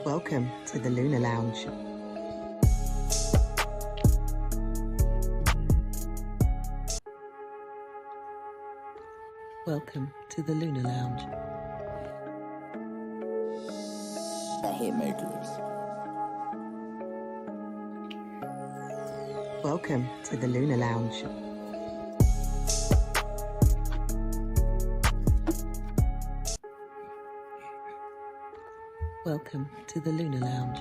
Welcome to the Lunar Lounge. Welcome to the Lunar Lounge. I hate mercury. Welcome to the Lunar Lounge. Welcome to the Lunar Lounge.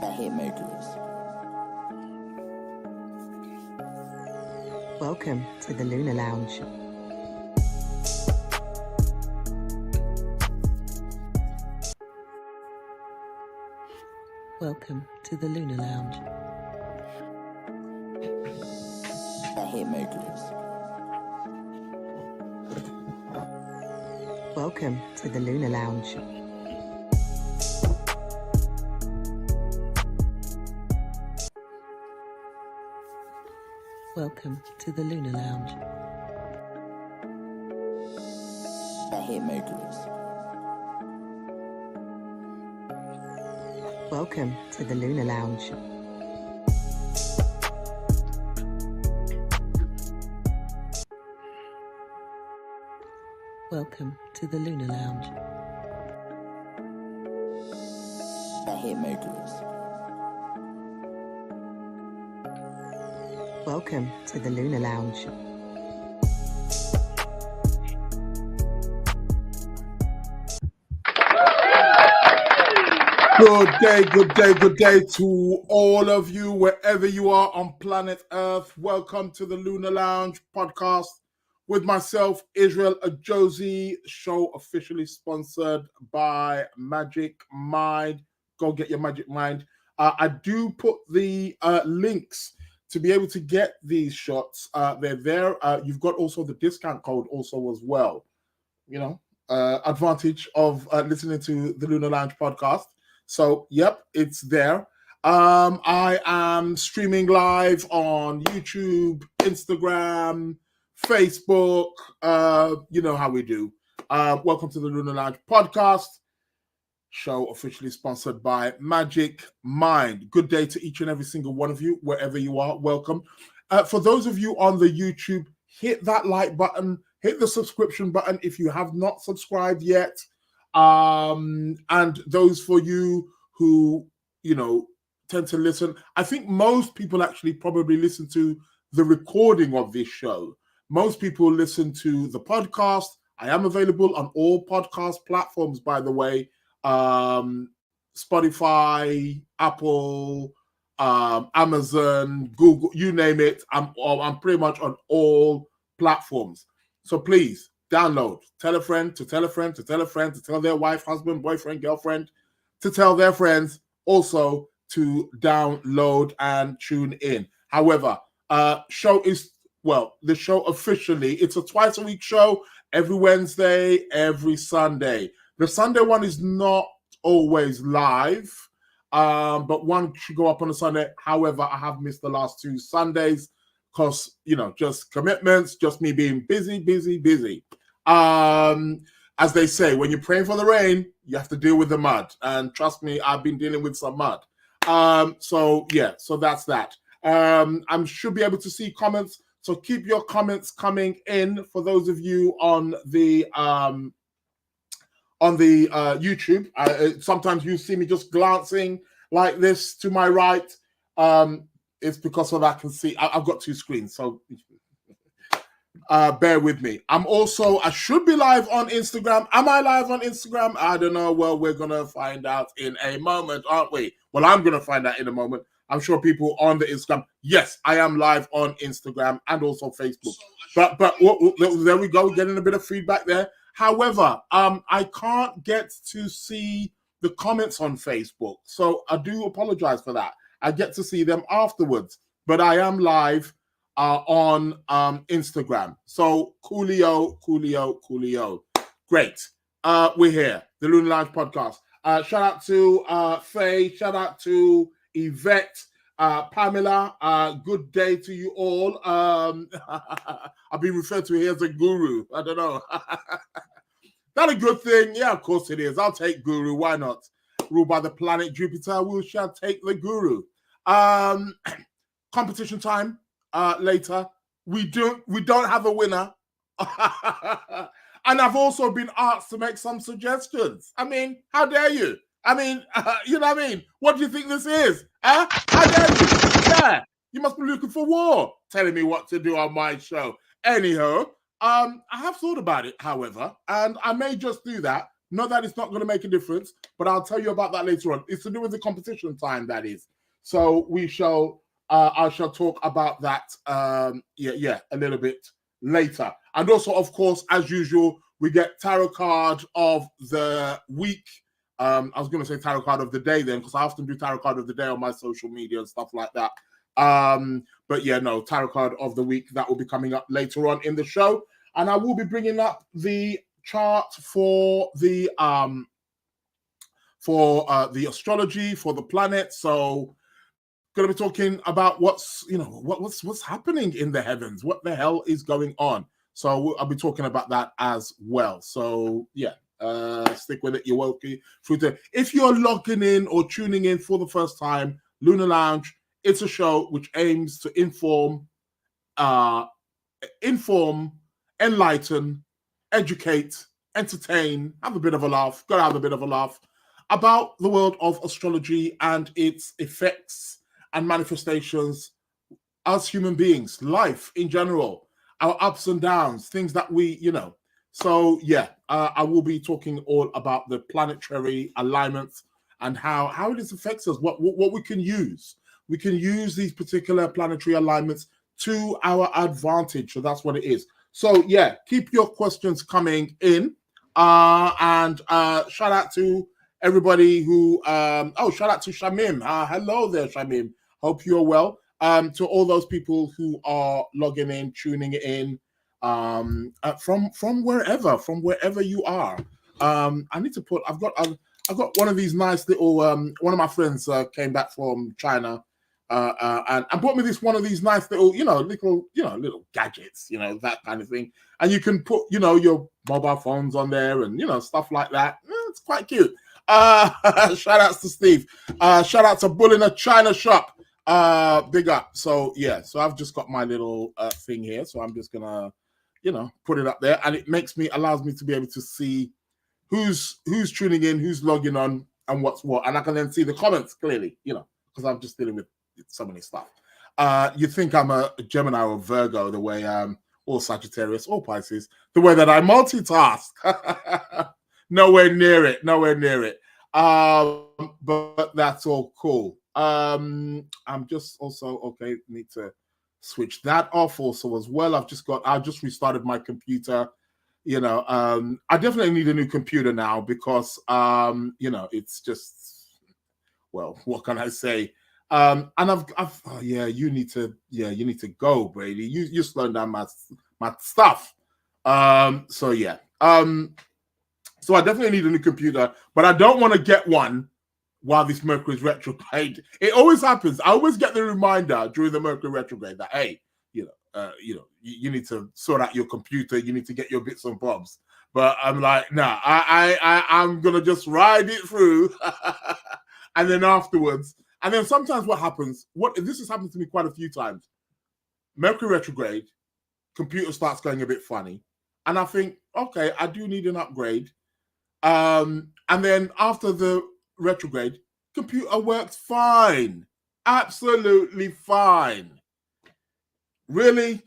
I hate mercury. Welcome to the Lunar Lounge. Welcome to the Lunar Lounge. I hate mercury. Welcome to the Lunar Lounge. Welcome to the Lunar Lounge. I hate mercury. Welcome to the Lunar Lounge. Welcome to the Lunar Lounge. I hate mercury. Welcome to the Lunar Lounge. Good day to all of you, wherever you are on planet Earth. Welcome to the Lunar Lounge Podcast with myself, Israel Ajosi. Show officially sponsored by Magic Mind. Go get your Magic Mind. I do put the links to be able to get these shots. They're there. You've got also the discount code also as well. You know, advantage of listening to the Lunar Lounge Podcast. So, yep, it's there. I am streaming live on YouTube, Instagram, Facebook. You know how we do. Welcome to the Lunar Lounge Podcast. Show officially sponsored by Magic Mind. Good day to each and every single one of you, wherever you are. Welcome. For those of you on the YouTube, hit that like button, hit the subscription button if you have not subscribed yet. And those for you who, you know, tend to listen, I think most people actually probably listen to the recording of this show. Most people listen to the podcast. I am available on all podcast platforms, by the way. Spotify, Apple, Amazon, Google, you name it. I'm pretty much on all platforms. So please download, tell a friend to tell a friend to tell a friend to tell their wife, husband, boyfriend, girlfriend, to tell their friends also to download and tune in. However, the show officially, it's a twice a week show, every Wednesday, every Sunday. The Sunday one is not always live, but one should go up on a Sunday. However, I have missed the last two Sundays because, you know, just commitments, just me being busy. As they say, when you're praying for the rain, you have to deal with the mud. And trust me, I've been dealing with some mud. So that's that. I should be able to see comments. So keep your comments coming in for those of you on the YouTube. Sometimes you see me just glancing like this to my right. It's because of that I can see. I've got two screens, so bear with me. I should be live on Instagram. Am I live on Instagram? I don't know. Well, we're going to find out in a moment, aren't we? Well, I'm going to find out in a moment. I'm sure people on the Instagram. Yes, I am live on Instagram and also Facebook. But there we go. Getting a bit of feedback there. However, I can't get to see the comments on Facebook. So I do apologize for that. I get to see them afterwards. But I am live on Instagram. So coolio. Great. We're here. The Lunar Lounge Podcast. Shout out to Faye. Shout out to Yvette. Pamela, good day to you all. I've been referred to here as a guru. I don't know. that a good thing? Yeah, of course it is. I'll take Guru. Why not? Ruled by the planet Jupiter, we shall take the Guru. Competition time later. We don't have a winner. And I've also been asked to make some suggestions. I mean, how dare you? I mean, you know what I mean? What do you think this is? Huh? How dare you? Yeah, you must be looking for war, telling me what to do on my show. Anyhow, I have thought about it, however, and I may just do that. Not that it's not going to make a difference, but I'll tell you about that later on. It's to do with the competition time, that is. So we shall, I shall talk about that, a little bit later. And also, of course, as usual, we get tarot card of the week. I was going to say tarot card of the day then, because I often do tarot card of the day on my social media and stuff like that. But yeah, no, tarot card of the week, that will be coming up later on in the show. And I will be bringing up the chart for the astrology for the planet. So going to be talking about what's happening in the heavens, what the hell is going on. So I'll be talking about that as well. So yeah, stick with it. You're welcome. If you're logging in or tuning in for the first time, Lunar Lounge, it's a show which aims to inform, enlighten, educate, entertain, have a bit of a laugh, gotta have a bit of a laugh about the world of astrology and its effects and manifestations as human beings, life in general, our ups and downs, things that we, So yeah, I will be talking all about the planetary alignments and how it affects us, what we can use. We can use these particular planetary alignments to our advantage. So that's what it is. So yeah, keep your questions coming in. And shout out to everybody who, shout out to Shamim. Hello there, Shamim. Hope you're well. To all those people who are logging in, tuning in, from wherever you are. I need to put, I've got one of these nice little, one of my friends came back from China, and brought me one of these nice little, little gadgets, that kind of thing. And you can put, your mobile phones on there and, stuff like that. It's quite cute. Shout outs to Steve. Shout out to Bull in a China shop. Big up. So yeah, so I've just got my little thing here. So I'm just gonna, put it up there, and it allows me to be able to see who's tuning in, who's logging on, and what's what, and I can then see the comments clearly, because I'm just dealing with so many stuff. You think I'm a Gemini or Virgo, the way or Sagittarius or Pisces, the way that I multitask. Nowhere near it. But that's all cool. I'm just also okay. Need to switch that off also as well. I just restarted my computer. I definitely need a new computer now because it's just, well, what can I say? And you need to go, Brady. You're slowing down my stuff. So yeah. So I definitely need a new computer, but I don't want to get one while this Mercury is retrograde. It always happens. I always get the reminder during the Mercury retrograde that, hey, you need to sort out your computer. You need to get your bits and bobs. But I'm like, nah, I'm gonna just ride it through, and then afterwards, and then sometimes what happens? This has happened to me quite a few times. Mercury retrograde, computer starts going a bit funny, and I think, okay, I do need an upgrade. And then after the retrograde, computer works fine, absolutely fine. Really,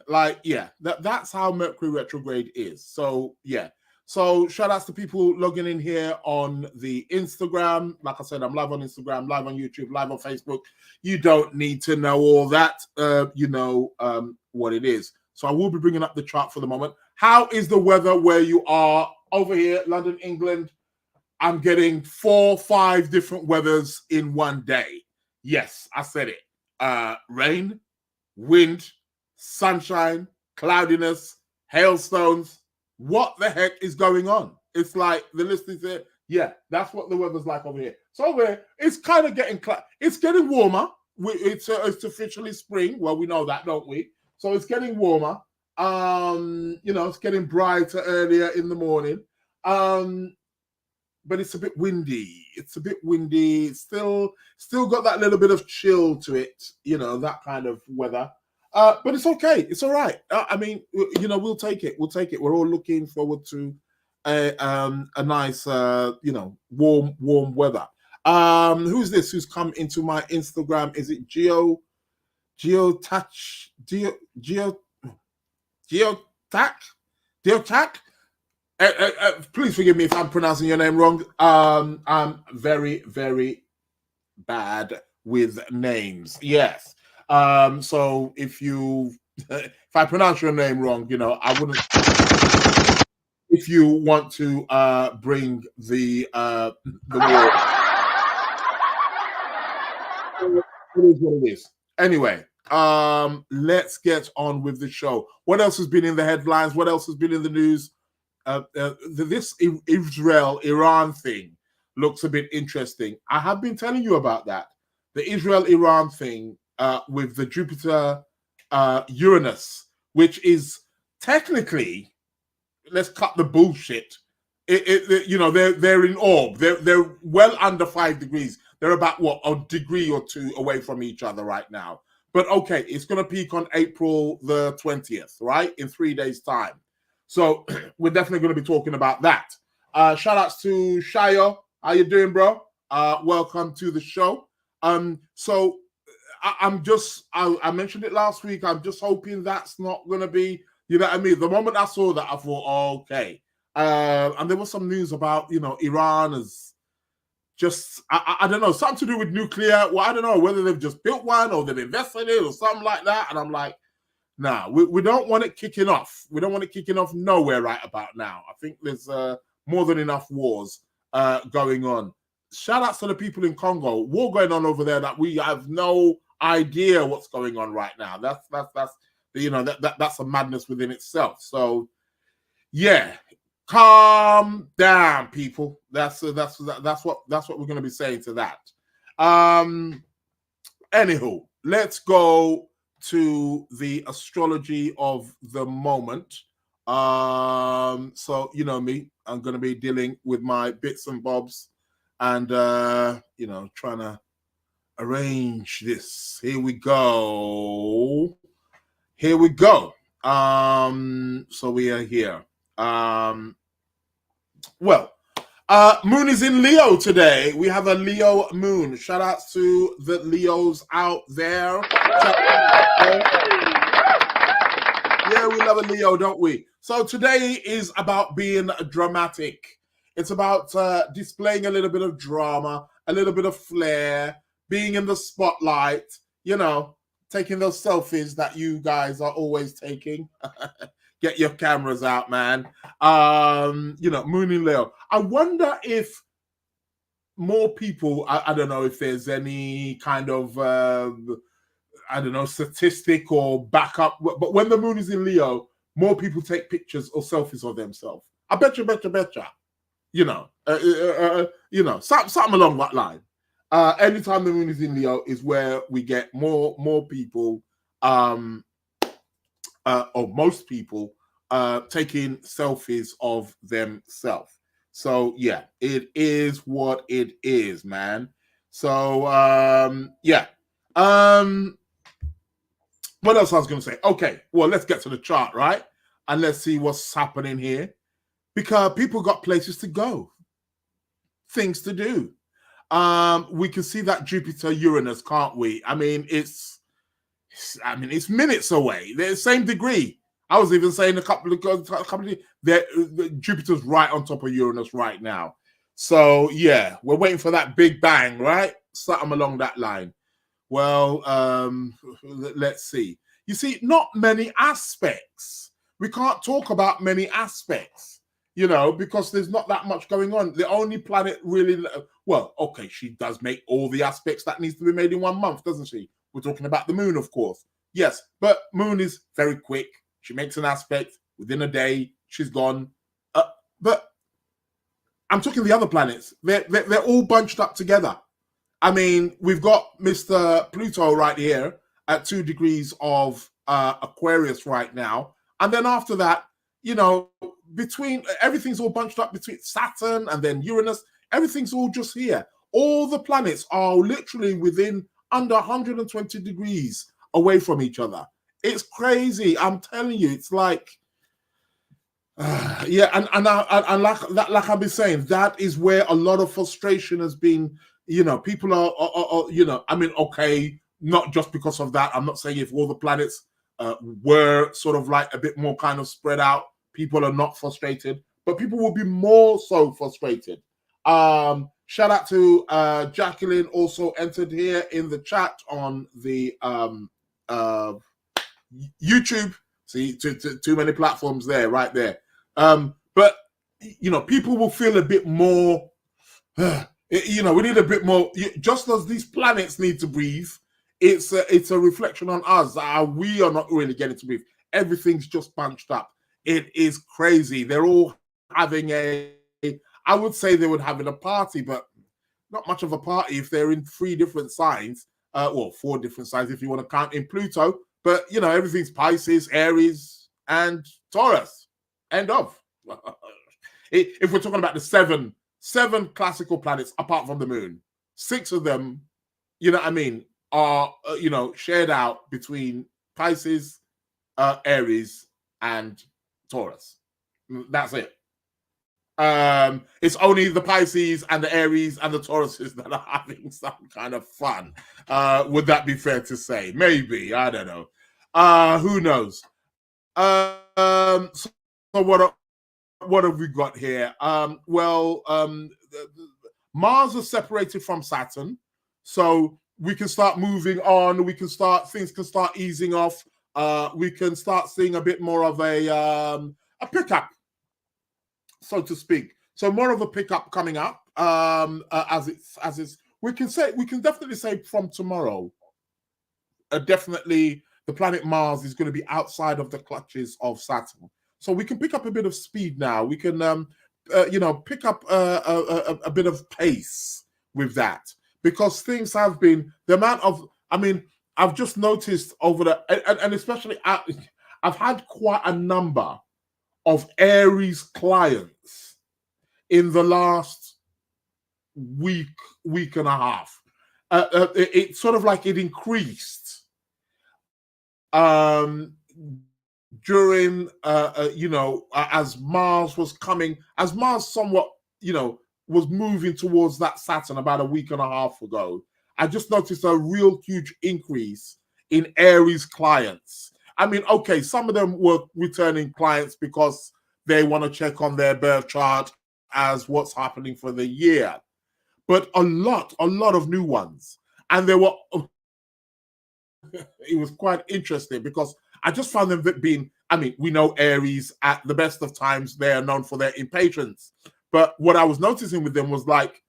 that's how Mercury retrograde is. So yeah, so shout outs to people logging in here on the Instagram. Like I said, I'm live on Instagram, live on YouTube, live on Facebook. You don't need to know all that. What it is. So I will be bringing up the chart for the moment. How is the weather where you are? Over here, London, England, I'm getting 4-5 different weathers in one day. Yes, I said it. Rain, wind, sunshine, cloudiness, hailstones. What the heck is going on? It's like the list is there. Yeah, that's what the weather's like over here. So over here, it's kind of getting warmer. It's officially spring. Well, we know that, don't we? So it's getting warmer. It's getting brighter earlier in the morning. But it's a bit windy. It's It's still got that little bit of chill to it, that kind of weather. But it's okay. It's all right. I mean, we'll take it. We're all looking forward to a nice, warm weather. Who's this? Who's come into my Instagram? Is it Geotac? Please forgive me if I'm pronouncing your name wrong. I'm very, very bad with names. Yes. So if I pronounce your name wrong, I wouldn't. If you want to bring the war, it is what it is. Anyway, let's get on with the show. What else has been in the headlines? What else has been in the news? This Israel-Iran thing looks a bit interesting. I have been telling you about that. The Israel-Iran thing with the Jupiter Uranus, which is technically, let's cut the bullshit. They're in orb. They're well under 5 degrees. They're about a degree or two away from each other right now. But okay, it's going to peak on April the 20th, right? In 3 days' time. So we're definitely going to be talking about that. Shout outs to Shayo. How you doing, bro? Welcome to the show. So I mentioned it last week. I'm just hoping that's not going to be, what I mean? The moment I saw that, I thought, okay. And there was some news about, Iran is just, I don't know, something to do with nuclear. Well, I don't know whether they've just built one or they've invested in it or something like that. And I'm like, nah, we don't want it kicking off. We don't want it kicking off nowhere right about now. I think there's more than enough wars going on. Shout outs to the people in Congo. War going on over there that we have no idea what's going on right now. That's a madness within itself. So yeah, calm down, people. That's what we're going to be saying to that. Anywho, let's go to the astrology of the moment. So you know me, I'm going to be dealing with my bits and bobs and trying to arrange this. Here we go. So we are here. Moon is in Leo today. We have a Leo moon. Shout out to the Leos out there. Yeah, we love a Leo, don't we? So today is about being dramatic. It's about displaying a little bit of drama, a little bit of flair, being in the spotlight, taking those selfies that you guys are always taking. Get your cameras out, man. Moon in Leo. I wonder if more people, I don't know if there's any kind of, statistic or backup, but when the moon is in Leo, more people take pictures or selfies of themselves. I betcha. Something along that line. Anytime the moon is in Leo is where we get more people, or most people, taking selfies of themselves. So yeah, it is what it is, man. So what else I was going to say? Okay, well, let's get to the chart, right? And let's see what's happening here. Because people got places to go, things to do. We can see that Jupiter Uranus, can't we? I mean, it's minutes away. They're the same degree. I was even saying a couple of Jupiter's right on top of Uranus right now. So yeah, we're waiting for that big bang, right? Something along that line. Well, let's see. You see, not many aspects. We can't talk about many aspects, because there's not that much going on. The only planet really, she does make all the aspects that needs to be made in 1 month, doesn't she? We're talking about the moon, of course. Yes, but moon is very quick. She makes an aspect within a day. She's gone. But I'm talking the other planets. They're all bunched up together. I mean, we've got Mr. Pluto right here at 2 degrees of Aquarius right now. And then after that, between everything's all bunched up between Saturn and then Uranus. Everything's all just here. All the planets are literally within under 120 degrees away from each other. It's crazy. I'm telling you, it's like, yeah, and like I've been saying, that is where a lot of frustration has been. People are I mean, okay, not just because of that. I'm not saying if all the planets were sort of like a bit more kind of spread out, people are not frustrated, but people will be more so frustrated. Shout out to Jacqueline, also entered here in the chat on the YouTube. See, too many platforms there, right there. But people will feel a bit more. We need a bit more. Just as these planets need to breathe, it's a reflection on us. We are not really getting to breathe. Everything's just bunched up. It is crazy. They're all having I would say they would have a party, but not much of a party if they're in 3 different signs. 4 different signs if you want to count in Pluto. But everything's Pisces, Aries, and Taurus. End of. If we're talking about the seven classical planets apart from the moon, 6 of them, are shared out between Pisces, Aries, and Taurus. That's it. It's only the Pisces and the Aries and the Tauruses that are having some kind of fun. Would that be fair to say? Maybe. I don't know. Who knows? So what have we got here? Mars is separated from Saturn, so we can start moving on. Things can start easing off. We can start seeing a bit more of a pickup, so to speak. So more of a pickup coming up. We can definitely say from tomorrow. Definitely, the planet Mars is going to be outside of the clutches of Saturn. So we can pick up a bit of speed now. We can, pick up a bit of pace with that, because things have been the amount of. I mean, I've just noticed and especially I've had quite a number of Aries clients in the last week and a half. It's sort of like it increased during as Mars somewhat was moving towards that Saturn about a week and a half ago. I just noticed a real huge increase in Aries clients. I mean, okay, some of them were returning clients because they want to check on their birth chart as what's happening for the year, but a lot of new ones. And they were it was quite interesting because I just found them being, we know Aries at the best of times, they are known for their impatience. But what I was noticing with them was like,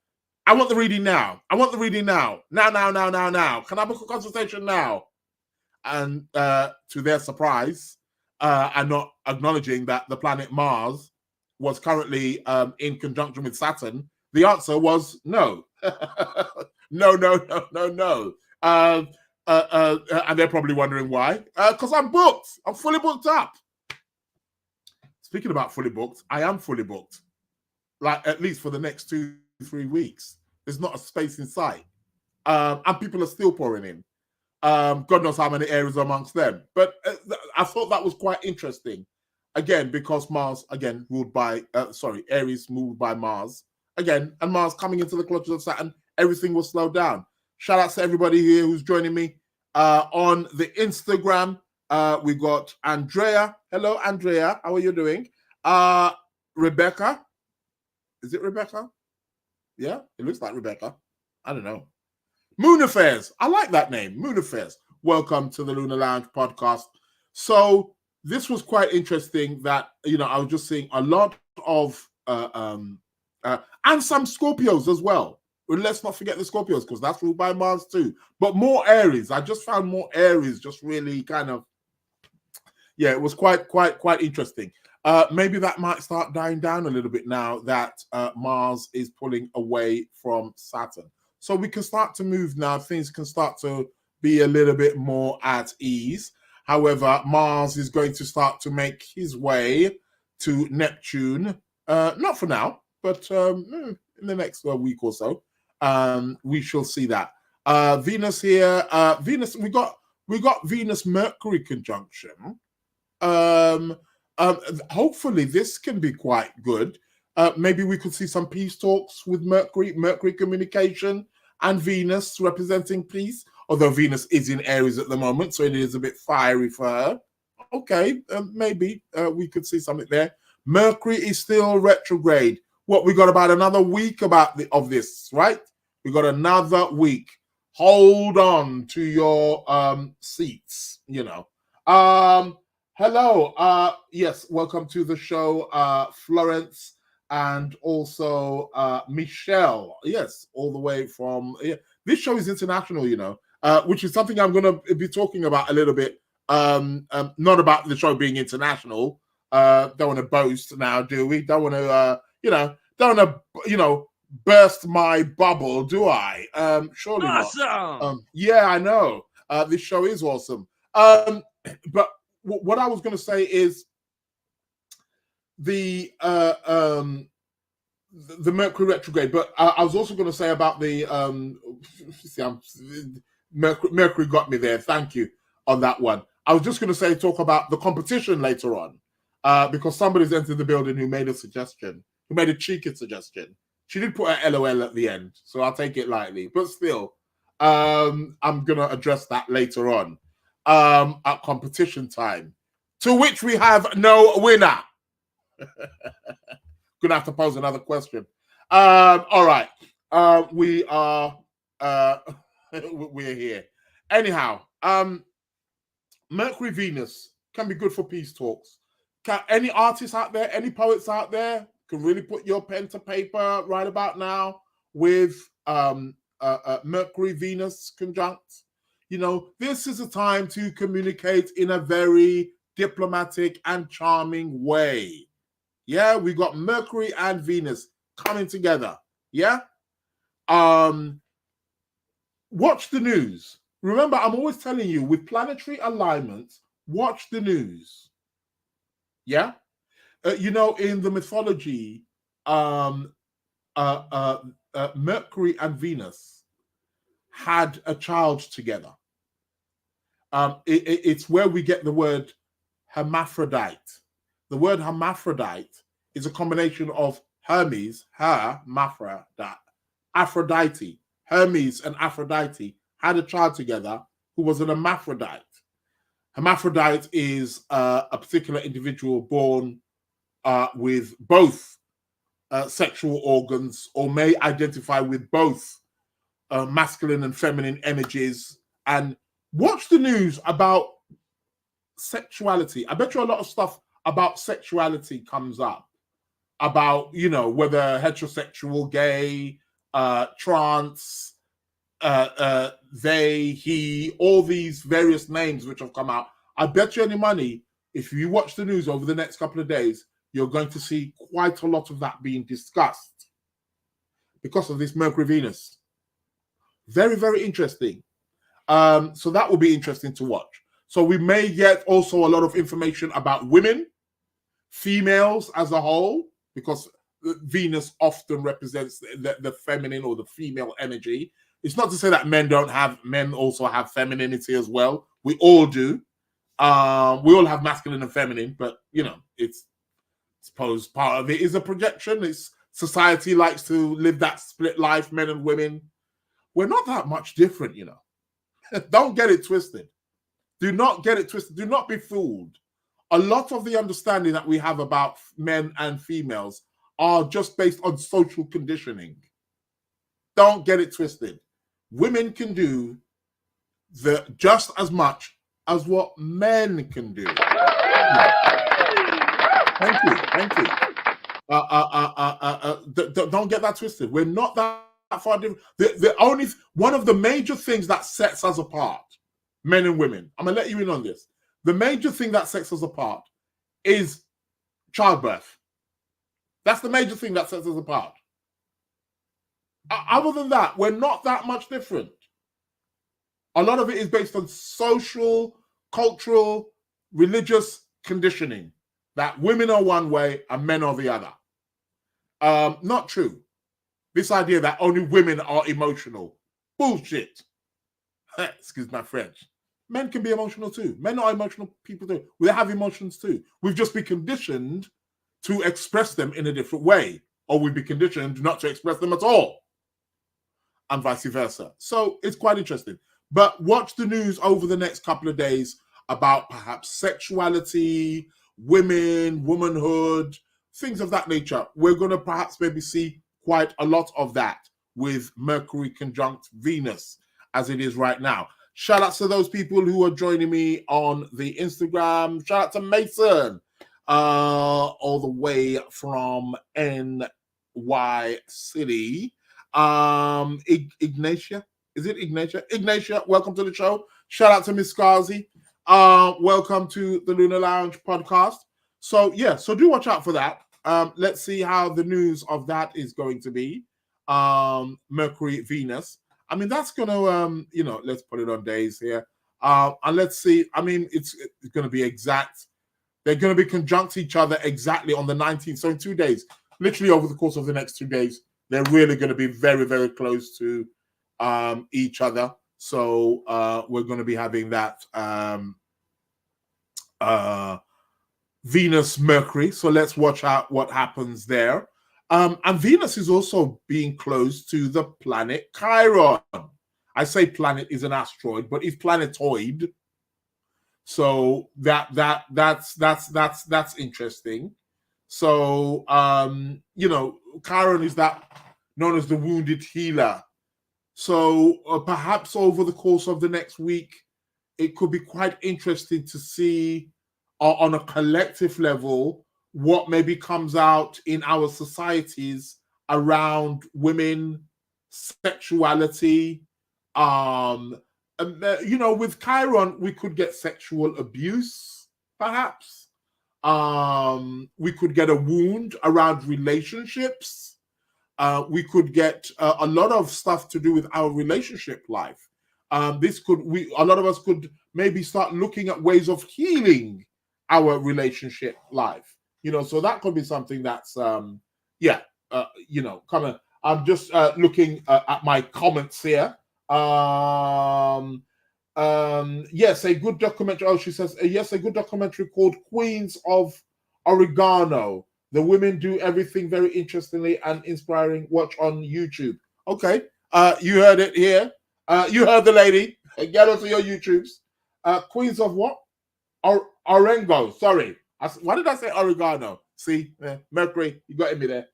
I want the reading now. I want the reading now. Now. Can I book a consultation now? And to their surprise, and not acknowledging that the planet Mars was currently in conjunction with Saturn, the answer was no. No. And they're probably wondering why. Because I'm booked. I'm fully booked up. Speaking about fully booked, I am fully booked. Like, at least for the next 2-3 weeks. There's not a space in sight. And people are still pouring in. God knows how many areas amongst them. But I thought that was quite interesting. Again, because Mars, again, Aries ruled by Mars. Again, and Mars coming into the clutches of Saturn, everything was slowed down. Shout out to everybody here who's joining me on the Instagram. We got Andrea. Hello, Andrea. How are you doing? Rebecca. Is it Rebecca? Yeah, it looks like Rebecca. I don't know. Moon Affairs. I like that name. Moon Affairs. Welcome to the Lunar Lounge Podcast. So this was quite interesting that, I was just seeing a lot of, and some Scorpios as well. Well, let's not forget the Scorpios, because that's ruled by Mars too. But more Aries. I just found more Aries just really kind of, it was quite interesting. Maybe that might start dying down a little bit now that Mars is pulling away from Saturn. So we can start to move now. Things can start to be a little bit more at ease. However, Mars is going to start to make his way to Neptune. Not for now, but in the next week or so, we shall see that. Venus here. Venus. We got Venus Mercury conjunction. Hopefully this can be quite good. Maybe we could see some peace talks with Mercury communication, and Venus representing peace. Although Venus is in Aries at the moment, so it is a bit fiery for her. Okay, maybe we could see something there. Mercury is still retrograde. What, we got about another week of this, right? We got another week. Hold on to your seats, you know. Hello. Yes, welcome to the show, Florence, and also Michelle. Yes, all the way from... This show is international, you know, which is something I'm going to be talking about a little bit. Not about the show being international. Don't want to boast now, do we? Don't want to, burst my bubble, do I? Surely awesome. Not. Yeah, I know. This show is awesome. But what I was going to say is the Mercury retrograde. But I was also going to say about the Mercury got me there. Thank you on that one. I was just going to talk about the competition later on, because somebody's entered the building who made a suggestion, who made a cheeky suggestion. She did put an LOL at the end, so I'll take it lightly. But still, I'm going to address that later on at competition time, to which we have no winner. Going to have to pose another question. All right. We are... we're here. Anyhow, Mercury Venus can be good for peace talks. Any artists out there, any poets out there can really put your pen to paper right about now with Mercury Venus conjunct. You know, this is a time to communicate in a very diplomatic and charming way. Yeah, we got Mercury and Venus coming together. Yeah. Watch the news. Remember, I'm always telling you, with planetary alignments, watch the news. Yeah? In the mythology, Mercury and Venus had a child together. It's where we get the word hermaphrodite. The word hermaphrodite is a combination of Hermes, Aphrodite. Hermes and Aphrodite had a child together who was an hermaphrodite. Hermaphrodite is a particular individual born with both sexual organs, or may identify with both masculine and feminine energies. And watch the news about sexuality. I bet you a lot of stuff about sexuality comes up, about, whether heterosexual, gay, trans, they, he, all these various names which have come out. I bet you any money, if you watch the news over the next couple of days, you're going to see quite a lot of that being discussed because of this Mercury Venus. Very, very interesting. So that will be interesting to watch. So we may get also a lot of information about women, females as a whole, because Venus often represents the feminine or the female energy. It's not to say that men also have femininity as well. We all do. We all have masculine and feminine, but it's, I suppose, part of it is a projection. It's society likes to live that split life, men and women. We're not that much different, Don't get it twisted. Do not get it twisted. Do not be fooled. A lot of the understanding that we have about men and females are just based on social conditioning. Don't get it twisted. Women can do just as much as what men can do. Thank you. Don't get that twisted. We're not that far different. One of the major things that sets us apart, men and women, I'm gonna let you in on this. The major thing that sets us apart is childbirth. That's the major thing that sets us apart. Other than that, we're not that much different. A lot of it is based on social, cultural, religious conditioning that women are one way and men are the other. Not true. This idea that only women are emotional. Bullshit. Excuse my French. Men can be emotional too. Men are emotional people too. We have emotions too. We've just been conditioned to express them in a different way, or we've been conditioned not to express them at all, and vice versa. So it's quite interesting. But watch the news over the next couple of days about perhaps sexuality, women, womanhood, things of that nature. We're going to perhaps maybe see quite a lot of that with Mercury conjunct Venus as it is right now. Shout out to those people who are joining me on the Instagram. Shout out to Mason, all the way from NY City. Ignatia, is it Ignatia? Ignatia, welcome to the show. Shout out to Miss Scarzy. Welcome to the Lunar Lounge podcast. So yeah, so do watch out for that. Let's see how the news of that is going to be. Mercury, Venus. I mean, that's going to, let's put it on days here. And let's see. I mean, it's going to be exact. They're going to be conjunct each other exactly on the 19th. So in 2 days, literally over the course of the next 2 days, they're really going to be very, very close to each other. So we're going to be having that Venus, Mercury. So let's watch out what happens there. And Venus is also being close to the planet Chiron. I say planet is an asteroid, but it's planetoid. So that's interesting. So Chiron is that known as the wounded healer. So perhaps over the course of the next week, it could be quite interesting to see on a collective level what maybe comes out in our societies around women, sexuality. With Chiron, we could get sexual abuse, perhaps. We could get a wound around relationships. We could get a lot of stuff to do with our relationship life. A lot of us could maybe start looking at ways of healing our relationship life. So that could be something that's come on. I'm just looking at my comments here. Yes, a good documentary. Oh, she says, yes, a good documentary called Queens of Oregano. The women do everything very interestingly and inspiring. Watch on YouTube. Okay, you heard it here. You heard the lady. Get onto your YouTubes. Queens of what? Orengo. Sorry. Why did I say oregano? See, Mercury, you got me there.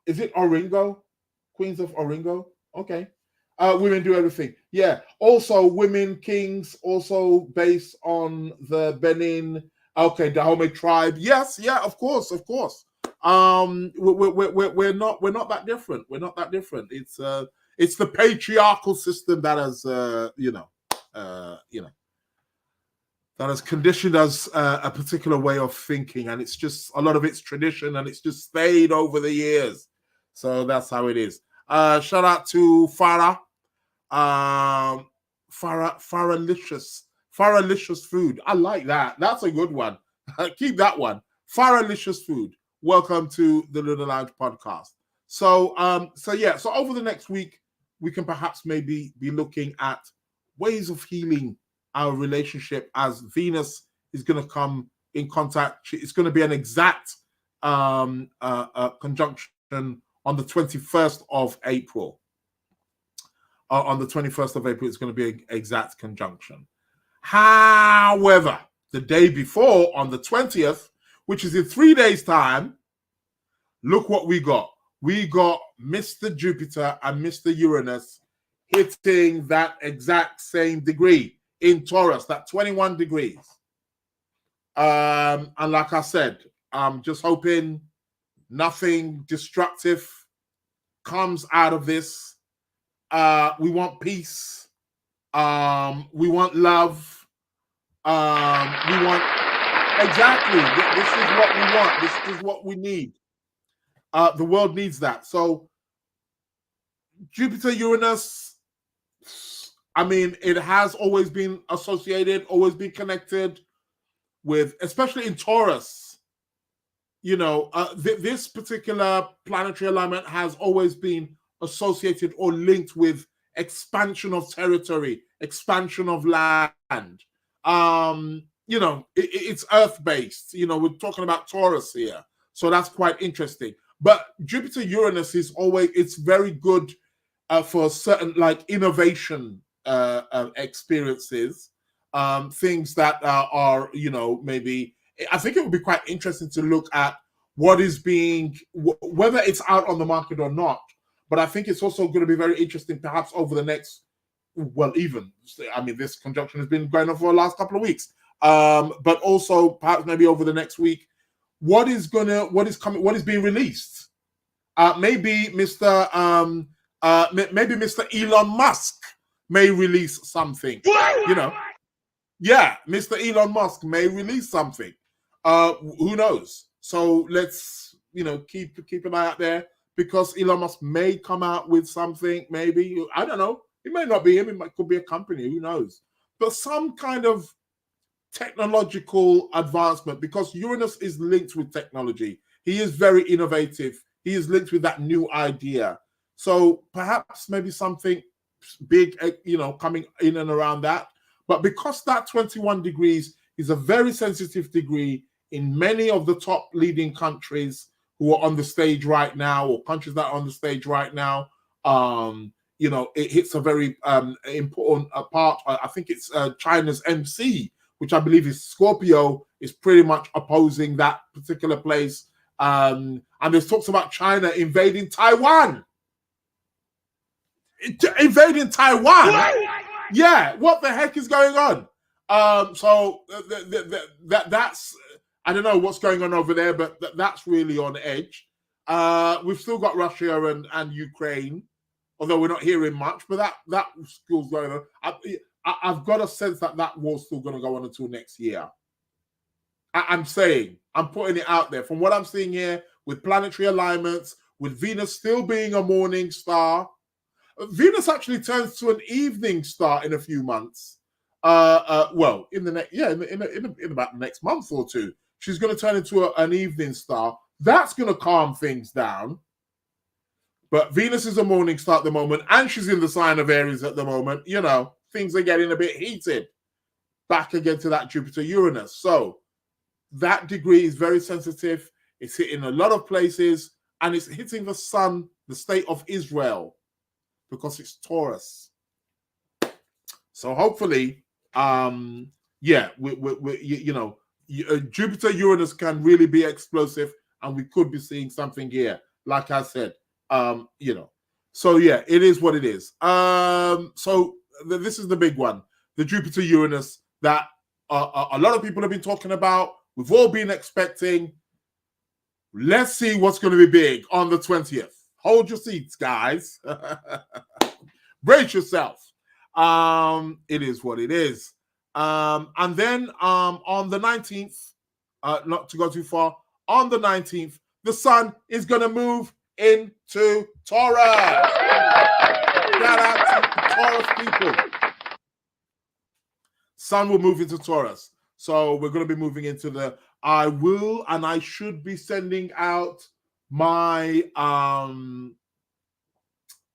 Is it Oringo? Queens of Oringo? Okay. Women do everything. Yeah. Also, Women Kings, also based on the Benin, Dahomey tribe. Yes, yeah, of course. We're not that different. We're not that different. It's the patriarchal system that has that has conditioned us a particular way of thinking, and it's just a lot of it's tradition, and it's just stayed over the years. So that's how it is. Shout out to Farah. Faralicious food. I like that. That's a good one. Keep that one. Faralicious food. Welcome to the Lunar Lounge podcast. So over the next week, we can perhaps maybe be looking at ways of healing our relationship as Venus is going to come in contact. It's going to be an exact conjunction on the 21st of April. On the 21st of April, it's going to be an exact conjunction. However, the day before, on the 20th, which is in 3 days' time, look what we got. We got Mr. Jupiter and Mr. Uranus hitting that exact same degree in Taurus, that 21 degrees. And like I said, I'm just hoping nothing destructive comes out of this. We want peace. We want love. We want exactly. This is what we want. This is what we need. The world needs that. So Jupiter, Uranus, I mean, it has always been associated, always been connected. with, especially in Taurus, this particular planetary alignment has always been associated or linked with expansion of territory, expansion of land. It's earth-based. We're talking about Taurus here. So that's quite interesting. But Jupiter Uranus it's very good for certain like innovation experiences, things that are, maybe, I think it would be quite interesting to look at what is being, whether it's out on the market or not. But I think it's also going to be very interesting, perhaps over the next, this conjunction has been going on for the last couple of weeks. But also perhaps maybe over the next week, what is being released? Maybe Mr. Elon Musk may release something. Yeah, Mr. Elon Musk may release something. Who knows? So let's keep an eye out there, because Elon Musk may come out with something. Maybe, I don't know. It may not be him. It could be a company. Who knows? But some kind of technological advancement, because Uranus is linked with technology. He is very innovative. He is linked with that new idea. So perhaps maybe something big, coming in and around that. But because that 21 degrees is a very sensitive degree in many of the top leading countries who are on the stage right now, or countries that are on the stage right now, it hits a very important part. I think it's China's MC, which I believe is Scorpio, is pretty much opposing that particular place. And there's talks about China invading Taiwan. Invading Taiwan? Yeah, what the heck is going on? That's, I don't know what's going on over there, but that's really on edge. We've still got Russia and Ukraine, although we're not hearing much, but that skill's going on. I've got a sense that war's still going to go on until next year. I'm putting it out there. From what I'm seeing here, with planetary alignments, with Venus still being a morning star, Venus actually turns to an evening star in a few months. In about the next month or two, she's going to turn into an evening star. That's going to calm things down. But Venus is a morning star at the moment, and she's in the sign of Aries at the moment. Things are getting a bit heated. Back again to that Jupiter Uranus. So that degree is very sensitive. It's hitting a lot of places, and it's hitting the sun, the state of Israel, because it's Taurus. So hopefully, Jupiter Uranus can really be explosive, and we could be seeing something here. Like I said, So yeah, it is what it is. This is the big one, the Jupiter Uranus that a lot of people have been talking about. We've all been expecting. Let's see what's going to be big on the 20th. Hold your seats, guys. Brace yourself. It is what it is. And then on the 19th, not to go too far, on the 19th, the sun is going to move into Taurus. Shout out to Taurus people. Sun will move into Taurus. So we're going to be moving into I should be sending out my,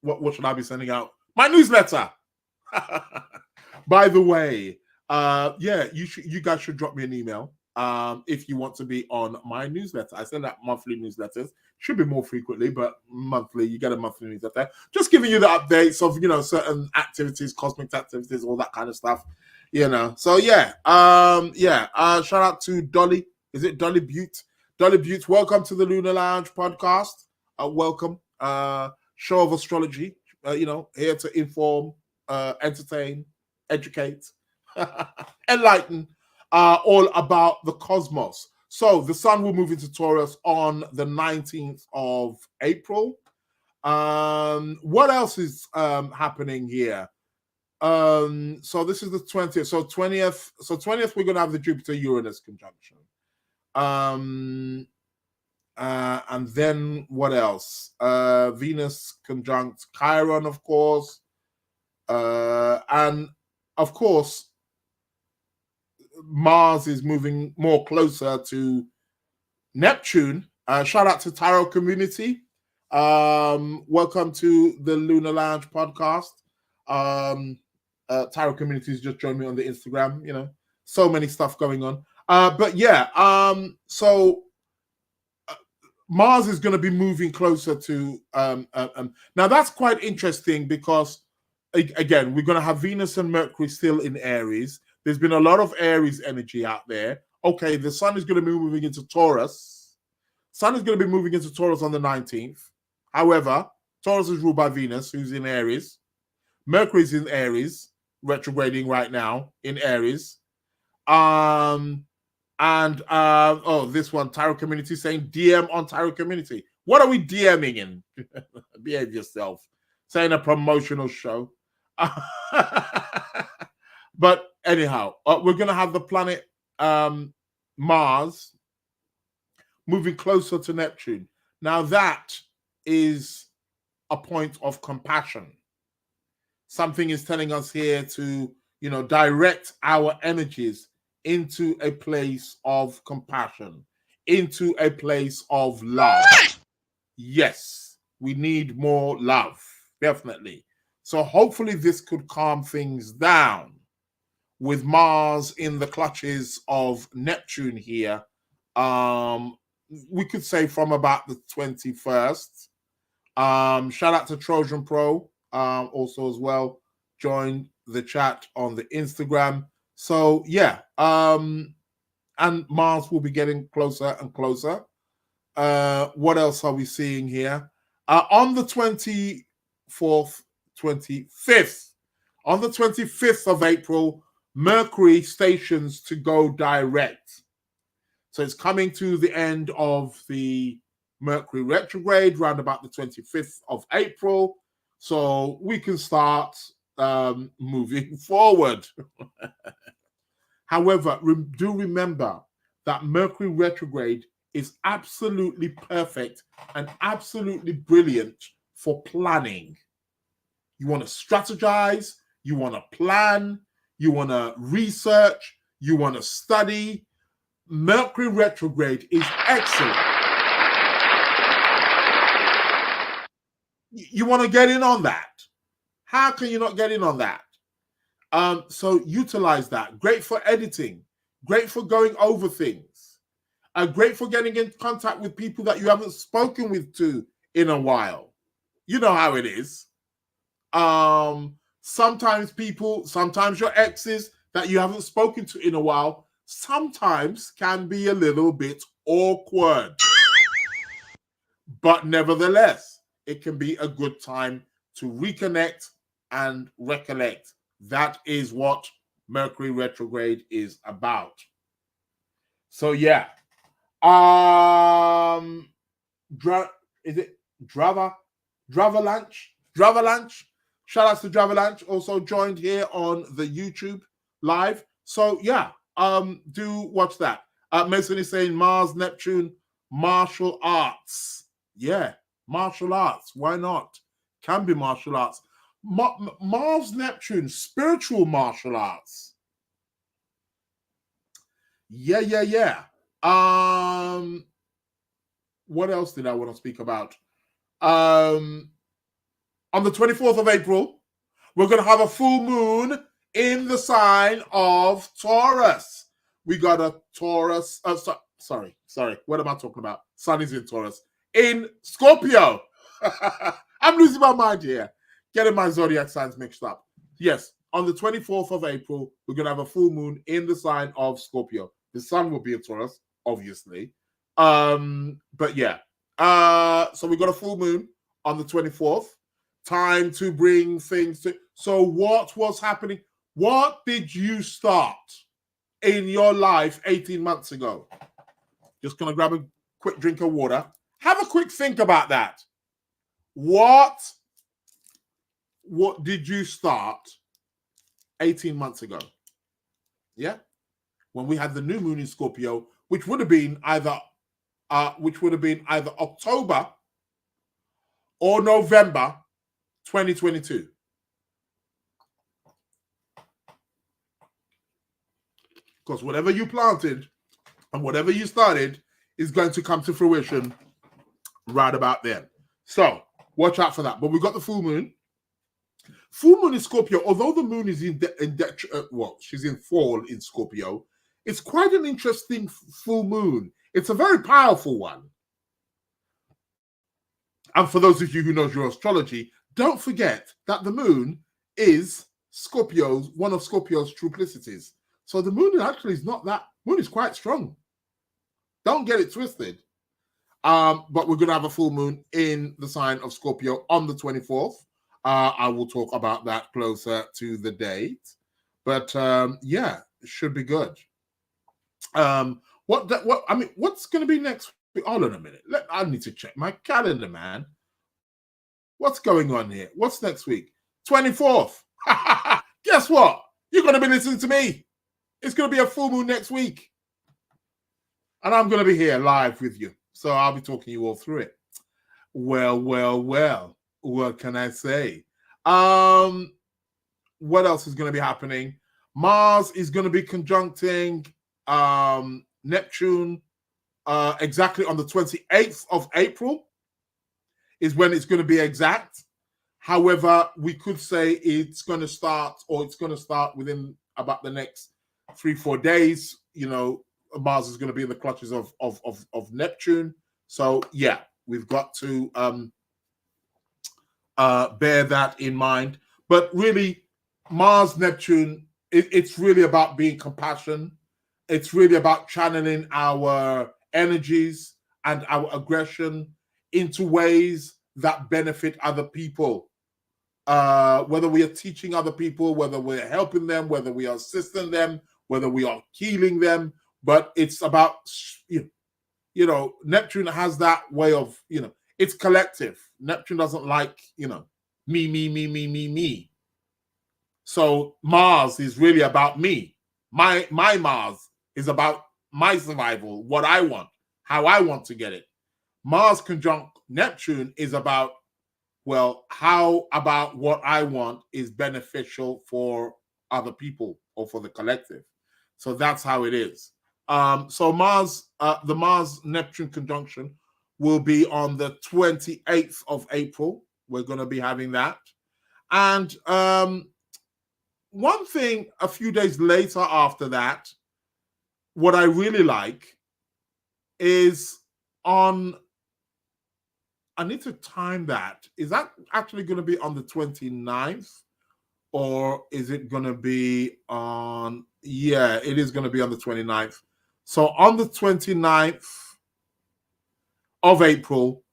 what should I be sending out? My newsletter. By the way, you guys should drop me an email if you want to be on my newsletter. I send out monthly newsletters. Should be more frequently, but monthly. You get a monthly newsletter. Just giving you the updates of certain activities, cosmic activities, all that kind of stuff. So shout out to Dolly. Is it Dolly Butte? Dolly Butte, welcome to the Lunar Lounge Podcast. Welcome. Show of astrology. Here to inform, entertain, educate, enlighten, all about the cosmos. So the sun will move into Taurus on the 19th of April. What else is happening here? So this is the 20th. So 20th, we're going to have the Jupiter-Uranus conjunction. And then what else? Venus conjunct Chiron, of course. And of course, Mars is moving more closer to Neptune. Shout out to Tarot community. Welcome to the Lunar Lounge podcast. Tarot community has just joined me on the Instagram. You know, so many stuff going on. But yeah, so Mars is going to be moving closer to now that's quite interesting because again we're going to have Venus and Mercury still in Aries. There's been a lot of Aries energy out there. Okay, the Sun is going to be moving into Taurus. Sun is going to be moving into Taurus on the 19th. However, Taurus is ruled by Venus, who's in Aries. Mercury is in Aries, retrograding right now in Aries. This one, Tarot community saying DM on Tarot community. What are we DMing in? Behave yourself. Saying a promotional show. But anyhow, we're going to have the planet Mars moving closer to Neptune. Now that is a point of compassion. Something is telling us here to, direct our energies into a place of compassion, into a place of love. Yes, we need more love, definitely. So hopefully this could calm things down with Mars in the clutches of Neptune here. We could say from about the 21st. Shout out to Trojan Pro, also as well, joined the chat on the Instagram. So yeah, and Mars will be getting closer and closer. What else are we seeing here? On the 25th, on the 25th of April, Mercury stations to go direct. So it's coming to the end of the Mercury retrograde, round about the 25th of April. So we can start moving forward. However, do remember that Mercury retrograde is absolutely perfect and absolutely brilliant for planning. You want to strategize, you want to plan, you want to research, you want to study. Mercury retrograde is excellent. You want to get in on that. How can you not get in on that? So utilize that. Great for editing. Great for going over things. Great for getting in contact with people that you haven't spoken with to in a while. You know how it is. Sometimes your exes that you haven't spoken to in a while, sometimes can be a little bit awkward. But nevertheless, it can be a good time to reconnect and recollect. That is what Mercury retrograde is about. So yeah. Is it Dravalanche? Shout out to Dravalanche, also joined here on the YouTube live. So yeah, do watch that. Mason is saying Mars, Neptune, martial arts. Yeah, martial arts. Why not? Can be martial arts. Mars, Neptune, spiritual martial arts. Yeah. What else did I want to speak about? On the 24th of April, we're going to have a full moon in the sign of Taurus. We got a Taurus. Sorry. What am I talking about? Sun is in Taurus. In Scorpio. I'm losing my mind here. Getting my zodiac signs mixed up. Yes, on the 24th of April, we're going to have a full moon in the sign of Scorpio. The sun will be in Taurus, obviously. But yeah. So we got a full moon on the 24th. Time to bring things to... So what was happening? What did you start in your life 18 months ago? Just going to grab a quick drink of water. Have a quick think about that. What did you start 18 months ago? Yeah? When we had the new moon in Scorpio, which would have been either October or November 2022. because whatever you planted and whatever you started is going to come to fruition right about then. So watch out for that. But we've got the full moon. Full moon in Scorpio, although the moon is she's in fall in Scorpio, it's quite an interesting full moon. It's a very powerful one. And for those of you who knows your astrology, don't forget that the moon is one of Scorpio's triplicities. So the moon actually is not that, moon is quite strong. Don't get it twisted. But we're going to have a full moon in the sign of Scorpio on the 24th. I will talk about that closer to the date. But yeah, it should be good. What's going to be next week? Hold on a minute. I need to check my calendar, man. What's going on here? What's next week? 24th. Guess what? You're going to be listening to me. It's going to be a full moon next week. And I'm going to be here live with you. So I'll be talking you all through it. Well. What can I say? What else is going to be happening? Mars is going to be conjuncting Neptune exactly on the 28th of April is when it's going to be exact. However, we could say it's going to start within about the next 3-4 days. You know, Mars is going to be in the clutches of Neptune. So yeah, we've got to bear that in mind. But really, Mars, Neptune, it's really about being compassion. It's really about channeling our energies and our aggression into ways that benefit other people. Whether we are teaching other people, whether we're helping them, whether we are assisting them, whether we are healing them. But it's about, Neptune has that way of, it's collective. Neptune doesn't like, me. So Mars is really about me. My Mars is about my survival, what I want, how I want to get it. Mars conjunct Neptune is about, how about what I want is beneficial for other people or for the collective. So that's how it is. So the Mars-Neptune conjunction will be on the 28th of April. We're going to be having that. And one thing a few days later after that, what I really like is I need to time that. Is that actually going to be on the 29th? Or is it going to be on... Yeah, it is going to be on the 29th. So on the 29th of April,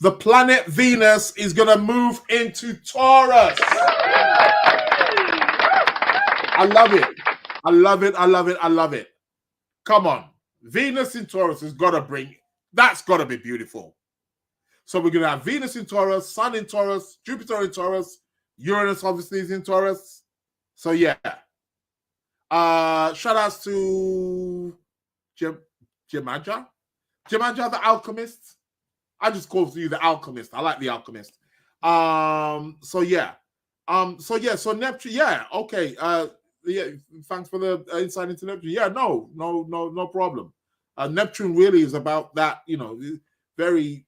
the planet Venus is going to move into Taurus. I love it. Come on. Venus in Taurus that's got to be beautiful. So we're going to have Venus in Taurus, Sun in Taurus, Jupiter in Taurus, Uranus obviously is in Taurus. So yeah. Shout outs to Jemaja the Alchemist. I just call you the Alchemist. I like the Alchemist. So Neptune, yeah, okay. Yeah, thanks for the insight into Neptune. Yeah, no problem. Neptune really is about that, very,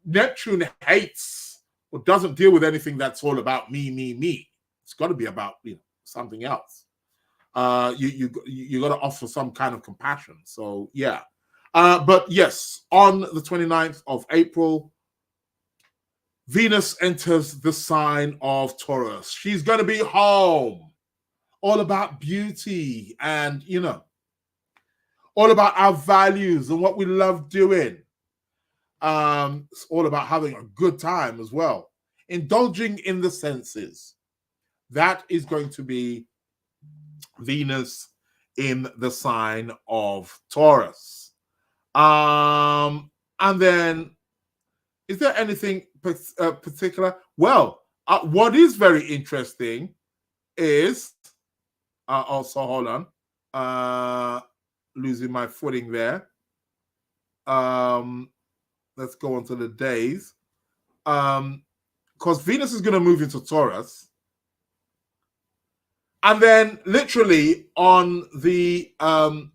Neptune hates or doesn't deal with anything that's all about me. It's got to be about, something else. You got to offer some kind of compassion. So yeah. But yes, on the 29th of April, Venus enters the sign of Taurus. She's going to be home, all about beauty and, all about our values and what we love doing. It's all about having a good time as well. Indulging in the senses. That is going to be Venus in the sign of Taurus. And then, is there anything particular? Well, what is very interesting is, also, hold on, losing my footing there. Let's go on to the days. Because Venus is going to move into Taurus. And then literally on the I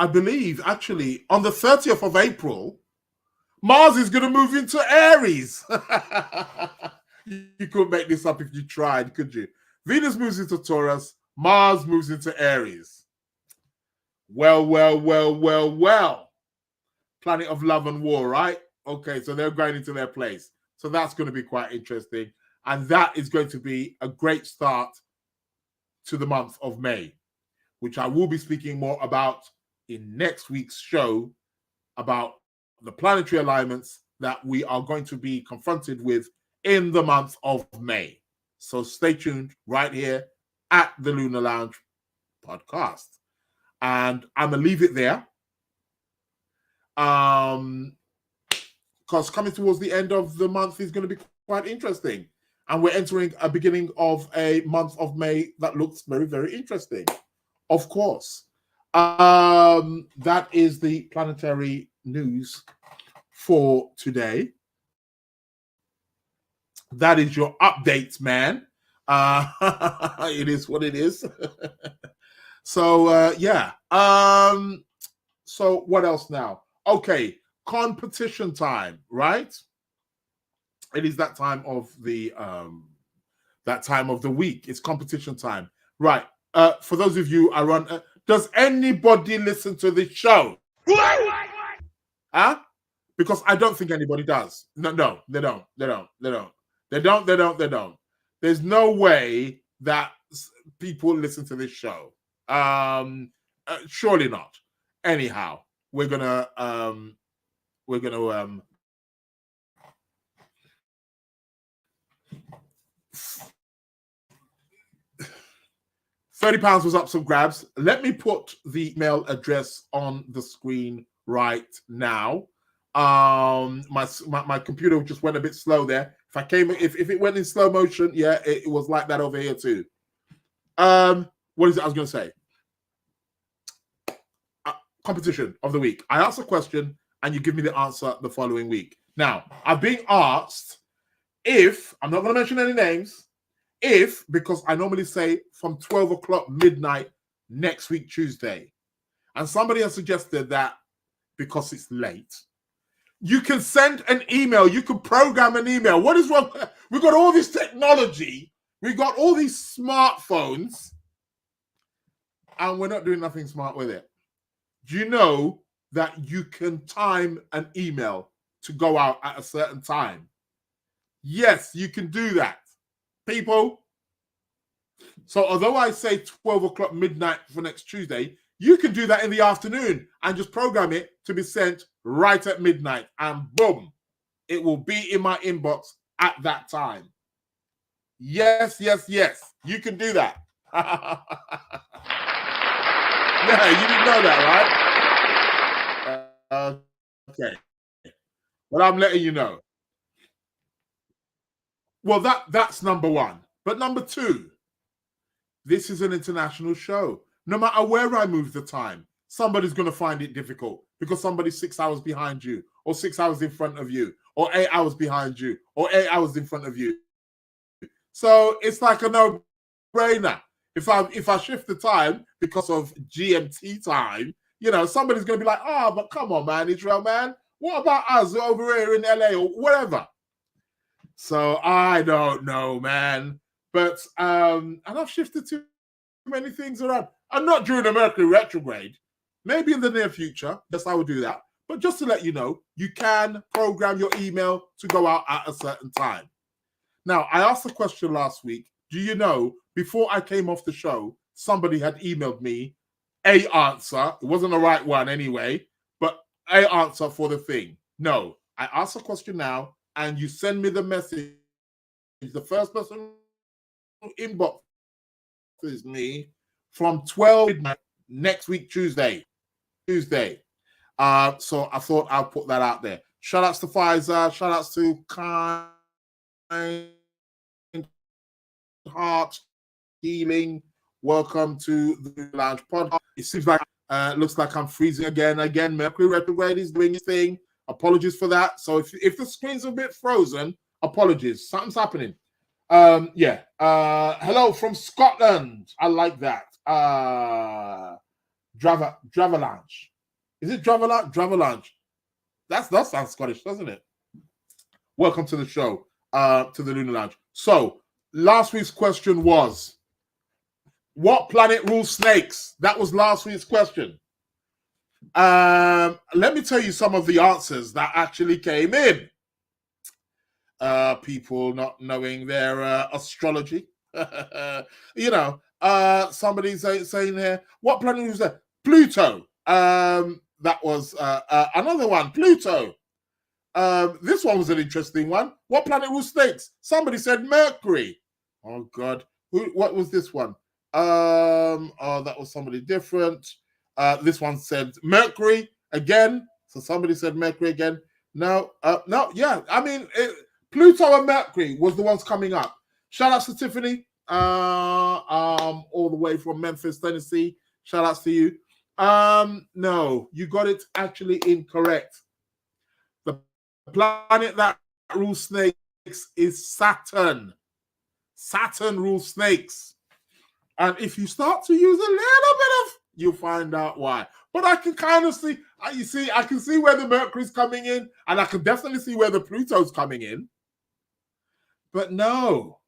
believe actually on the 30th of April, Mars is going to move into Aries. You couldn't make this up if you tried, could you? Venus moves into Taurus, Mars moves into Aries. Well. Planet of love and war, right? Okay, so they're going into their place. So that's going to be quite interesting. And that is going to be a great start to the month of May, which I will be speaking more about in next week's show about the planetary alignments that we are going to be confronted with in the month of May. So stay tuned right here at the Lunar Lounge Podcast. And I'm going to leave it there. Because coming towards the end of the month is going to be quite interesting. And we're entering a beginning of a month of May that looks very, very interesting. Of course. That is the planetary news for today. That is your update, man. It is what it is. So, yeah. So what else now? Okay, competition time, right? It is that time of the week. It's competition time, right? For those of you I run, does anybody listen to this show? Huh? Because I don't think anybody does. No, they don't. There's no way that people listen to this show. Surely not. Anyhow, we're gonna £30 was up some grabs. Let me put the email address on the screen right now. My computer just went a bit slow there. If it went in slow motion, yeah, it was like that over here too. What is it I was going to say? Competition of the week. I ask a question and you give me the answer the following week. Now, I've been asked if, I'm not going to mention any names, because I normally say from 12 o'clock midnight next week, Tuesday. And somebody has suggested that because it's late, you can send an email. You can program an email. What is wrong? We've got all this technology. We've got all these smartphones. And we're not doing nothing smart with it. Do you know that you can time an email to go out at a certain time? Yes, you can do that, people. So although I say 12 o'clock midnight for next Tuesday, you can do that in the afternoon and just program it to be sent right at midnight. And boom, it will be in my inbox at that time. Yes. You can do that. Yeah, you didn't know that, right? Okay. Well, I'm letting you know. Well, that's number one. But number two, this is an international show. No matter where I move the time, somebody's going to find it difficult because somebody's 6 hours behind you, or 6 hours in front of you, or 8 hours behind you, or 8 hours in front of you. So it's like a no-brainer. If I shift the time because of GMT time, somebody's going to be like, but come on, man, Israel, man. What about us over here in LA or whatever? So I don't know, man. But and I've shifted too many things around. I'm not during the Mercury retrograde. Maybe in the near future. Yes, I will do that. But just to let you know, you can program your email to go out at a certain time. Now, I asked a question last week. Do you know, before I came off the show, somebody had emailed me a answer. It wasn't the right one anyway, but a answer for the thing. No, I ask a question now, and you send me the message. The first person who inboxes me from 12 midnight next week, Tuesday. So I thought I'll put that out there. Shout outs to Pfizer. Shout outs to Kind Heart Healing. Welcome to the Lounge Podcast. It seems like looks like I'm freezing again. Mercury retrograde is doing its thing. Apologies for that. So if the screen's a bit frozen, apologies. Something's happening. Hello from Scotland. I like that. Dravalanche. Is it Dravalanche? That sounds Scottish, doesn't it? Welcome to the show, to the Lunar Lounge. So, last week's question was, what planet rules snakes? That was last week's question. Let me tell you some of the answers that actually came in. People not knowing their astrology. Somebody's saying here, what planet rules that? Pluto. That was another one, Pluto. This one was an interesting one. What planet rules snakes? Somebody said Mercury. Oh God, what was this one? That was somebody different. This one said Mercury again. So somebody said Mercury again. No. I mean, Pluto and Mercury was the ones coming up. Shout out to Tiffany, all the way from Memphis, Tennessee. Shout outs to you. No, you got it actually incorrect. The planet that rules snakes is Saturn. Saturn rules snakes. And if you start to use a little bit of, you'll find out why. But I can kind of see, I can see where the Mercury's coming in, and I can definitely see where the Pluto's coming in. But no.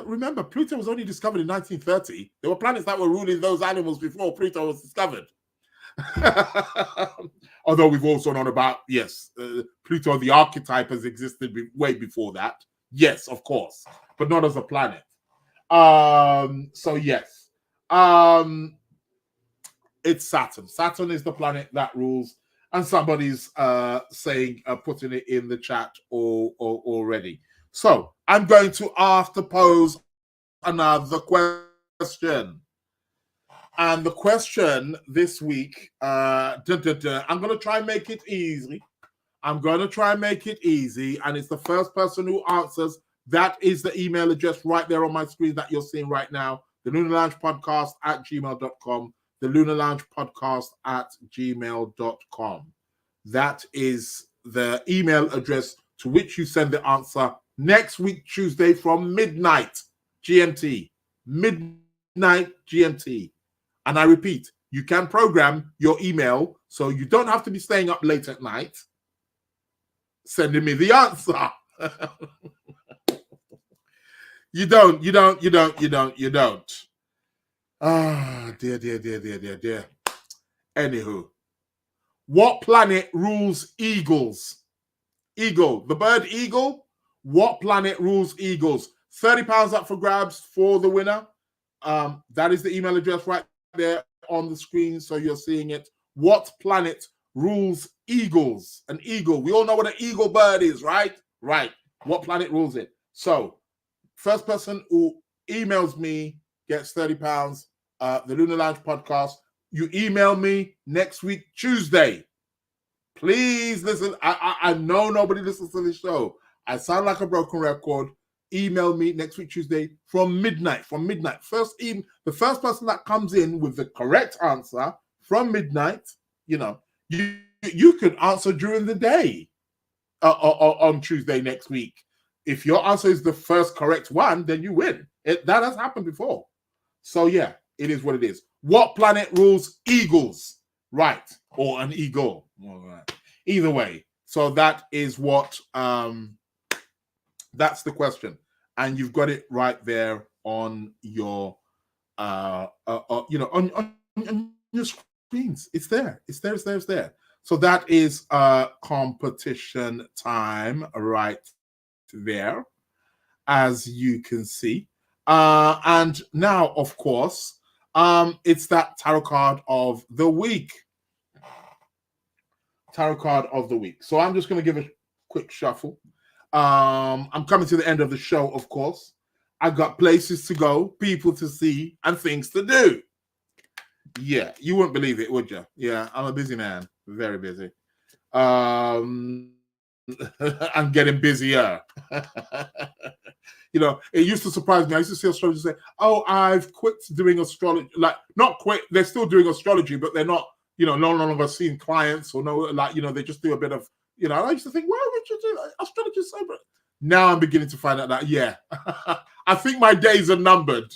Remember, Pluto was only discovered in 1930. There were planets that were ruling those animals before Pluto was discovered. Although we've also known about, yes, Pluto, the archetype, has existed way before that. Yes, of course, but not as a planet. So yes, it's Saturn. Saturn is the planet that rules, and somebody's saying, putting it in the chat already. So I'm going to pose another question. And the question this week, I'm going to try and make it easy. And it's the first person who answers. That is the email address right there on my screen that you're seeing right now. The Lunar Lounge Podcast at gmail.com. The Lunar Lounge Podcast at gmail.com. That is the email address to which you send the answer next week, Tuesday, from midnight GMT. Midnight GMT. And I repeat, you can program your email so you don't have to be staying up late at night sending me the answer. You don't. Ah, dear. Anywho, what planet rules eagles? Eagle, the bird eagle. What planet rules eagles? £30 up for grabs for the winner. That is the email address right there on the screen, so you're seeing it. What planet rules eagles? An eagle. We all know what an eagle bird is, right? Right. What planet rules it? So, first person who emails me gets £30. The Lunar Lounge Podcast. You email me next week, Tuesday. Please listen. I know nobody listens to this show. I sound like a broken record. Email me next week, Tuesday, from midnight. The first person that comes in with the correct answer from midnight, you can answer during the day on Tuesday next week. If your answer is the first correct one, then you win. That has happened before. So yeah, it is what it is. What planet rules eagles? Right. Or an eagle. All right. Either way. So that is what, that's the question. And you've got it right there on your, on your screens. It's there. It's there. So that is competition time right there, as you can see. And now, of course, it's that tarot card of the week. So I'm just going to give a quick shuffle. I'm coming to the end of the show, of course. I've got places to go, people to see, and things to do. Yeah, you wouldn't believe it, would you? Yeah, I'm a busy man. Very busy. I'm getting busier. It used to surprise me. I used to see astrologers say, "Oh, I've quit doing astrology." Like, not quit. They're still doing astrology, but they're not, no longer seeing clients or they just do a bit of, I used to think, why would you do astrology? So Now I'm beginning to find out that, yeah, I think my days are numbered.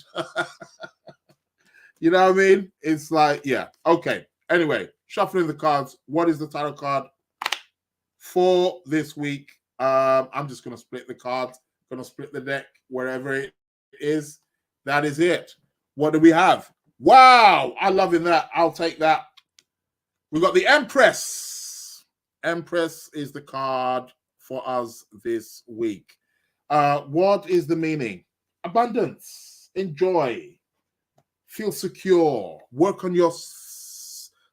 You know what I mean? It's like, yeah. Okay. Anyway, shuffling the cards. What is the tarot card for this week? I'm just going to split the cards. Going to split the deck wherever it is. That is it. What do we have? Wow. I'm loving that. I'll take that. We got the Empress. Empress is the card for us this week. What is the meaning? Abundance. Enjoy. Feel secure. Work on your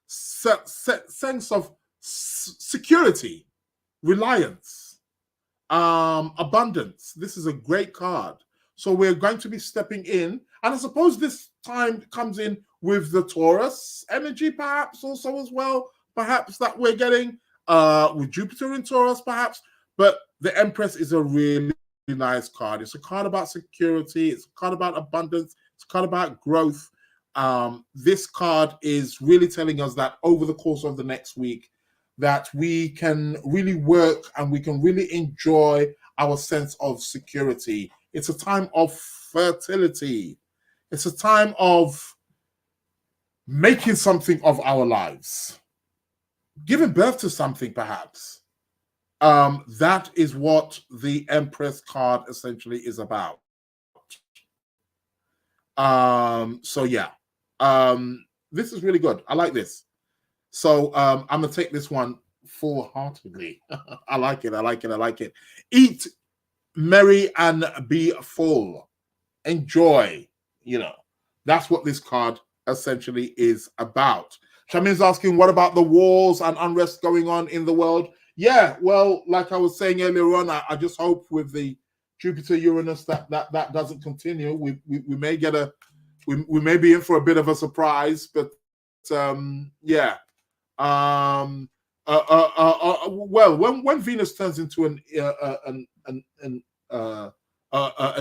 sense of security, reliance, abundance. This is a great card. So we're going to be stepping in. And I suppose this time comes in with the Taurus energy, perhaps also as well. Perhaps that we're getting with Jupiter in Taurus, perhaps. But the Empress is a really nice card. It's a card about security. It's a card about abundance. It's a card about growth. This card is really telling us that over the course of the next week, that we can really work and we can really enjoy our sense of security. It's a time of fertility. It's a time of making something of our lives, giving birth to something, perhaps. That is what the Empress card essentially is about. So yeah, this is really good. I like this. So I'm gonna take this one full-heartedly. I like it. I like it. I like it. Eat merry and be full. Enjoy. You know, that's what this card essentially is about. Shamin's asking, what about the wars and unrest going on in the world? Yeah, well, like I was saying earlier on, I just hope with the Jupiter Uranus that doesn't continue. We may get we may be in for a bit of a surprise, but yeah. Well, when Venus turns into an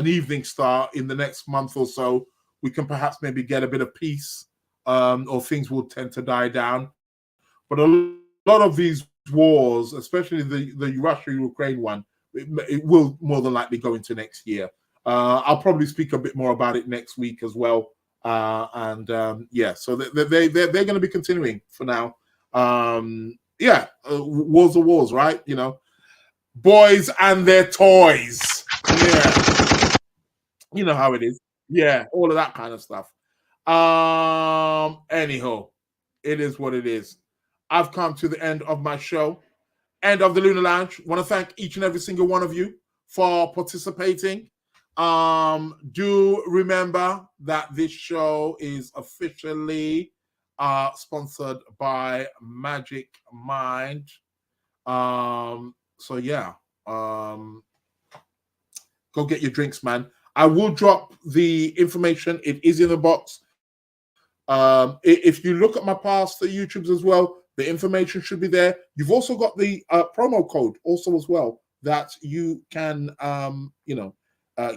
evening star in the next month or so, we can perhaps maybe get a bit of peace, or things will tend to die down. But a lot of these wars, especially the Russia-Ukraine one, it will more than likely go into next year. I'll probably speak a bit more about it next week as well. Yeah, so they're going to be continuing for now. Yeah, wars are wars, right? You know, boys and their toys. Yeah, you know how it is. Yeah, all of that kind of stuff. Anyhow, it is what it is. I've come to the end of my show, end of the Lunar Lounge. Want to thank each and every single one of you for participating. Do remember that this show is officially sponsored by Magic Mind. So yeah, go get your drinks, man. I will drop the information. It is in the box. If you look at my past YouTubes as well, the information should be there. You've also got the promo code also as well that you can,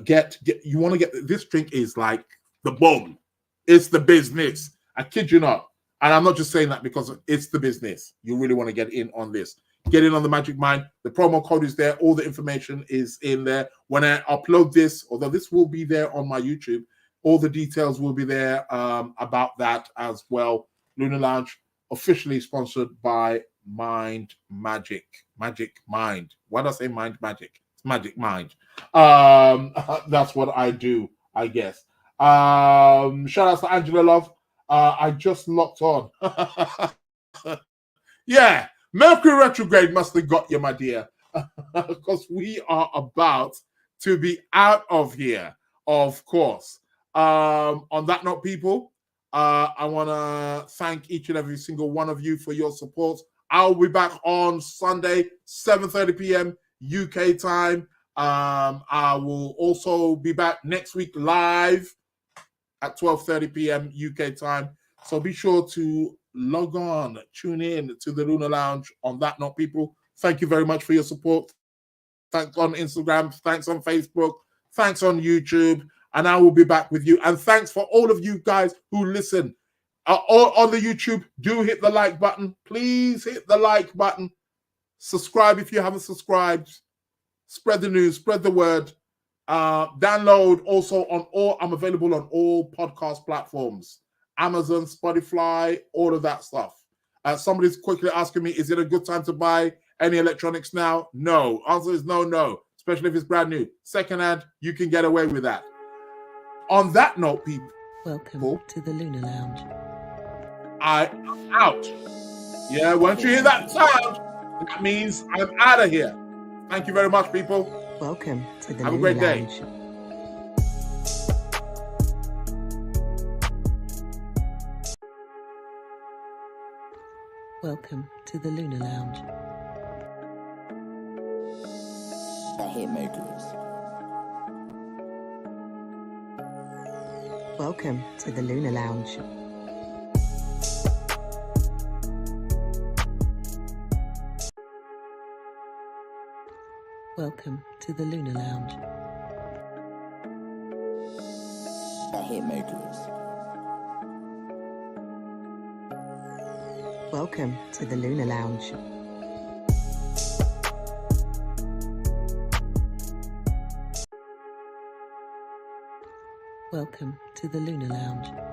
get. You want to get this drink is like the bomb. It's the business. I kid you not. And I'm not just saying that because it's the business. You really want to get in on this. Get in on the Magic Mind. The promo code is there. All the information is in there. When I upload this, although this will be there on my YouTube, all the details will be there about that as well. Lunar Lounge, officially sponsored by Mind Magic. Magic Mind. Why did I say Mind Magic? It's Magic Mind. That's what I do, I guess. Shout out to Angela Love. I just locked on. Yeah, Mercury retrograde must have got you, my dear, because we are about to be out of here, of course. On that note, people, I want to thank each and every single one of you for your support. I'll be back on Sunday, 7:30 p.m. UK time. I will also be back next week live at 12:30 p.m. UK time. So be sure to log on, tune in to the Lunar Lounge. On that note, people, thank you very much for your support. Thanks on Instagram, thanks on Facebook, thanks on YouTube, and I will be back with you. And thanks for all of you guys who listen. On the YouTube, do hit the like button. Please hit the like button. Subscribe if you haven't subscribed. Spread the news, spread the word. Download also on all, I'm available on all podcast platforms, Amazon, Spotify, all of that stuff. Somebody's quickly asking me, is it a good time to buy any electronics now? No. Answer is no, especially if it's brand new. Secondhand, you can get away with that. On that note, people, Welcome to the Lunar Lounge. I am out. Yeah, once you hear that sound, that means I'm out of here. Thank you very much, people. Welcome to the Have a Lunar great day. Lounge. Welcome to the Lunar Lounge. The Hitmakers. Welcome to the Lunar Lounge. Welcome to the Lunar Lounge. The Hitmakers. Welcome to the Lunar Lounge. Welcome to the Lunar Lounge.